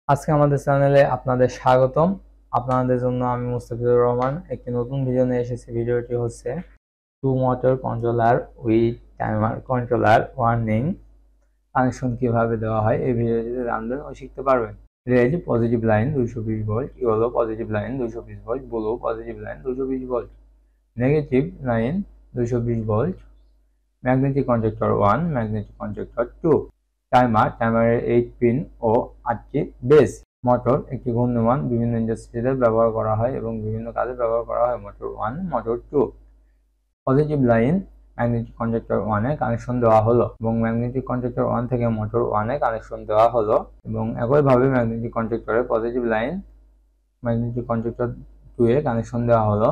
আজকে আমাদের চ্যানেলে আপনাদের স্বাগতম। আপনাদের জন্য আমি মুস্তাফিজুর রহমান একটি নতুন ভিডিও নিয়ে এসেছি। ভিডিওটি হচ্ছে two motor controller with timer controller wiring connection কিভাবে দেওয়া হয় এই ভিডিওটিতে জানবেন ও শিখতে পারবেন। Red positive line 220 volt, yellow positive line 220 volt, blue positive line 220 volt, negative line 220 volt, magnetic conductor 1, magnetic conductor 2, টাইমারের 8 পিন ও 8টি বেস। মোটর একটি ঘূর্ণমান বিভিন্ন ইন্ডাস্ট্রিতে ব্যবহার করা হয় এবং বিভিন্ন কাজে ব্যবহার করা হয়। Motor 1, motor 2। Positive line magnetic conductor 1 এ কানেকশন দেওয়া হলো এবং ম্যাগনেটিক কন্ডাক্টর 1 থেকে মোটর 1 এ কানেকশন দেওয়া হলো এবং একইভাবে ম্যাগনেটিক কন্ডাক্টরের পজিটিভ লাইন ম্যাগনেটিক কন্ডাক্টর 2 এ কানেকশন দেওয়া হলো।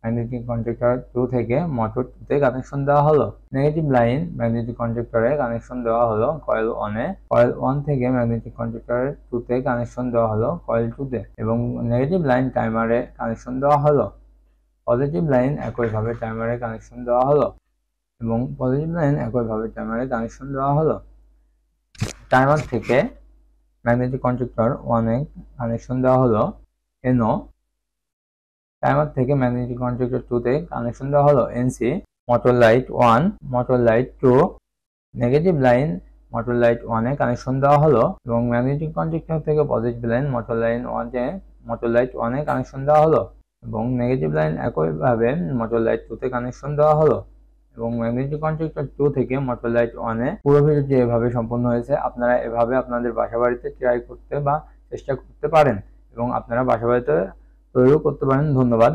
ম্যাগনেটিক কন্ডাক্টর 2 থেকে মোটর 2 তে কানেকশন দেওয়া হলো। নেগেটিভ লাইন ম্যাগনেটিক কন্ডাক্টরে কানেকশন দেওয়া হলো কয়েল 1 এ। কয়েল 1 থেকে ম্যাগনেটিক কন্ডাক্টর 2 তে কানেকশন দেওয়া হলো কয়েল 2 তে এবং নেগেটিভ লাইন টাইমারে কানেকশন দেওয়া হলো। পজিটিভ লাইন একইভাবে টাইমারে কানেকশন দেওয়া হলো এবং পজিটিভ লাইন একইভাবে টাইমারে কানেকশন দেওয়া হলো। টাইমার থেকে ম্যাগনেটিক কন্ডাক্টর 1 এ কানেকশন দেওয়া হলো NO। টাইমার থেকে ম্যাগনেটিক কন্ডাক্টর 2 তে কানেকশন দেওয়া হলো NC। Motor light 1, motor light 2, negative line motor light 1 এ কানেকশন দেওয়া হলো এবং ম্যাগনেটিক কন্ডাক্টর থেকে পজিটিভ লাইন মোটর লাইট 1 এ কানেকশন দেওয়া হলো এবং নেগেটিভ লাইন একইভাবে মোটর লাইট 2 তে কানেকশন দেওয়া হলো এবং ম্যাগনেটিক কন্ডাক্টর 2 থেকে মোটর লাইট 1 এ। পুরো ভিডিওটি এভাবে সম্পন্ন হয়েছে। আপনারা এভাবে আপনাদের বাসাবাড়িতে ট্রাই করতে বা চেষ্টা করতে পারেন এবং আপনারা বাসাবাড়িতে তৈরিও করতে পারেন। ধন্যবাদ।